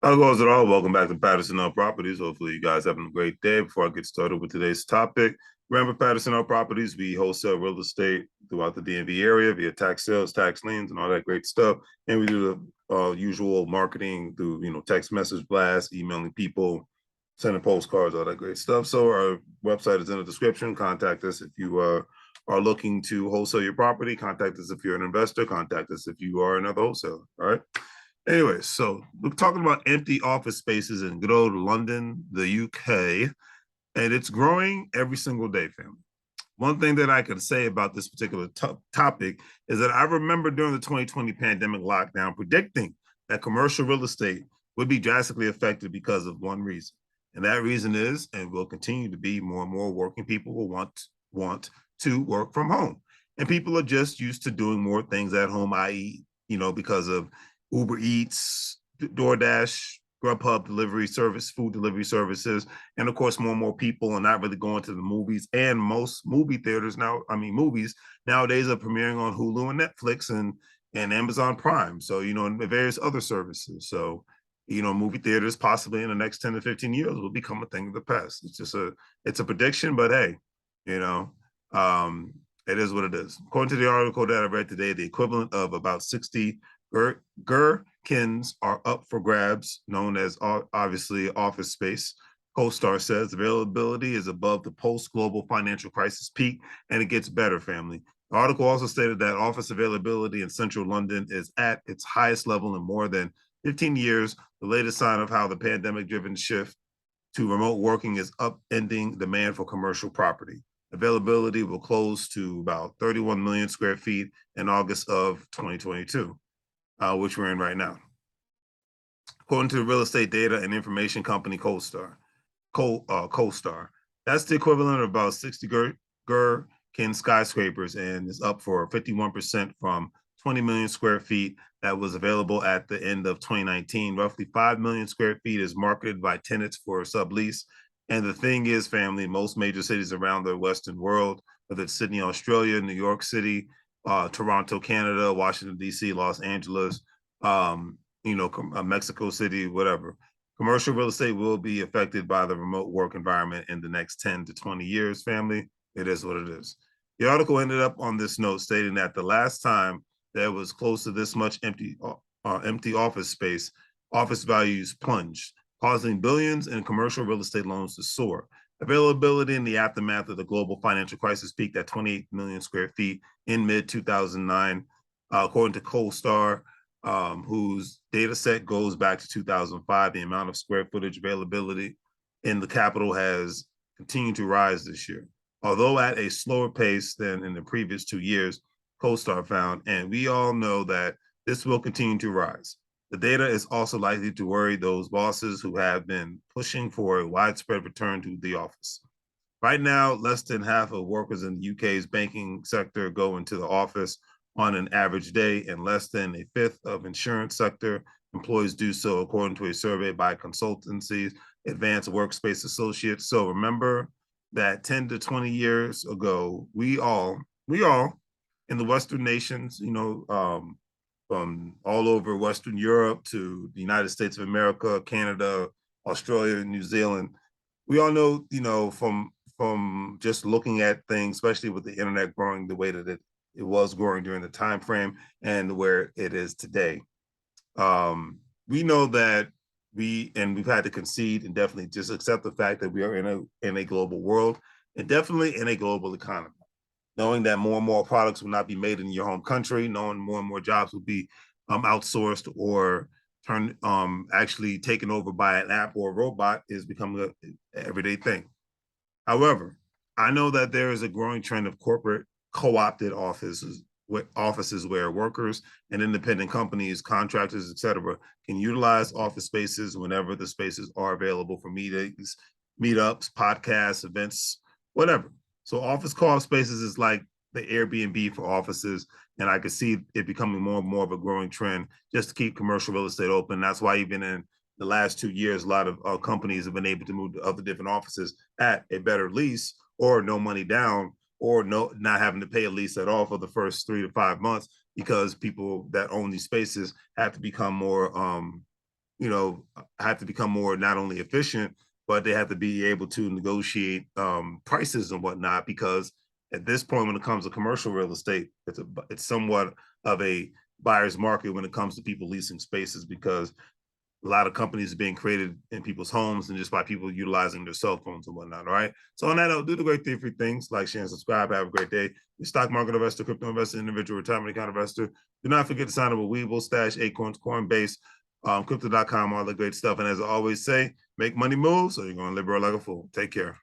How goes it all? Welcome back to Patterson L Properties. Hopefully, you guys having a great day. Before I get started with today's topic, remember Patterson L Properties, we wholesale real estate throughout the DMV area via tax sales, tax liens, and all that great stuff. And we do the usual marketing through, text message blasts, emailing people, sending postcards, all that great stuff. So our website is in the description. Contact us if you are looking to wholesale your property. Contact us if you're an investor. Contact us if you are another wholesaler. All right. Anyway, so we're talking about empty office spaces in good old London, the UK, and it's growing every single day, family. One thing that I can say about this particular topic is that I remember during the 2020 pandemic lockdown predicting that commercial real estate would be drastically affected because of one reason. And that reason is, and will continue to be, more and more working people will want to work from home. And people are just used to doing more things at home, i.e., because of Uber Eats, DoorDash, Grubhub delivery service, food delivery services. And of course, more and more people are not really going to the movies. And most movie theaters movies nowadays are premiering on Hulu and Netflix and Amazon Prime. So, and various other services. So, movie theaters possibly in the next 10 to 15 years will become a thing of the past. It's a prediction, but hey, it is what it is. According to the article that I read today, the equivalent of about 60 gherkins are up for grabs, known as obviously office space. CoStar says availability is above the post-global financial crisis peak, and it gets better, family. The article also stated that office availability in central London is at its highest level in more than 15 years, the latest sign of how the pandemic-driven shift to remote working is upending demand for commercial property. Availability will close to about 31 million square feet in August of 2022. Which we're in right now. According to the real estate data and information company CoStar, that's the equivalent of about 60 Gherkin skyscrapers and is up for 51% from 20 million square feet that was available at the end of 2019. Roughly 5 million square feet is marketed by tenants for sublease. And the thing is, family, most major cities around the Western world, whether it's Sydney, Australia, New York City, Toronto, Canada, Washington, D.C., Los Angeles, Mexico City, whatever. Commercial real estate will be affected by the remote work environment in the next 10 to 20 years, family. It is what it is. The article ended up on this note stating that the last time there was close to this much empty office space, office values plunged, causing billions in commercial real estate loans to soar. Availability in the aftermath of the global financial crisis peaked at 28 million square feet in mid-2009, according to CoStar, whose data set goes back to 2005. The amount of square footage availability in the capital has continued to rise this year, although at a slower pace than in the previous 2 years, CoStar found, and we all know that this will continue to rise. The data is also likely to worry those bosses who have been pushing for a widespread return to the office. Right now, less than half of workers in the UK's banking sector go into the office on an average day, and less than a fifth of insurance sector employees do so, according to a survey by consultancy Advanced Workspace Associates. So remember that 10 to 20 years ago, we all in the Western nations, from all over Western Europe to the United States of America, Canada, Australia, New Zealand. We all know, from just looking at things, especially with the internet growing the way that it was growing during the time frame and where it is today. We know that we've had to concede and definitely just accept the fact that we are in a global world and definitely in a global economy. Knowing that more and more products will not be made in your home country, knowing more and more jobs will be outsourced or actually taken over by an app or a robot is becoming an everyday thing. However, I know that there is a growing trend of corporate co-opted offices where workers and independent companies, contractors, etc., can utilize office spaces whenever the spaces are available for meetings, meetups, podcasts, events, whatever. So office co-op spaces is like the Airbnb for offices, and I could see it becoming more and more of a growing trend just to keep commercial real estate open. That's why even in the last 2 years, a lot of companies have been able to move to other different offices at a better lease or no money down or not having to pay a lease at all for the first 3 to 5 months because people that own these spaces have to become more, have to become more not only efficient, but they have to be able to negotiate prices and whatnot. Because at this point, when it comes to commercial real estate, it's somewhat of a buyer's market when it comes to people leasing spaces, because a lot of companies are being created in people's homes and just by people utilizing their cell phones and whatnot. All right. So on that note, do the great three things: like, share, and subscribe. Have a great day. Your stock market investor, crypto investor, individual retirement account investor. Do not forget to sign up with WEBULL, Stash, Acorns, Coinbase, crypto.com, all the great stuff. And as I always say, make money move so you're going to live like a fool. Take care.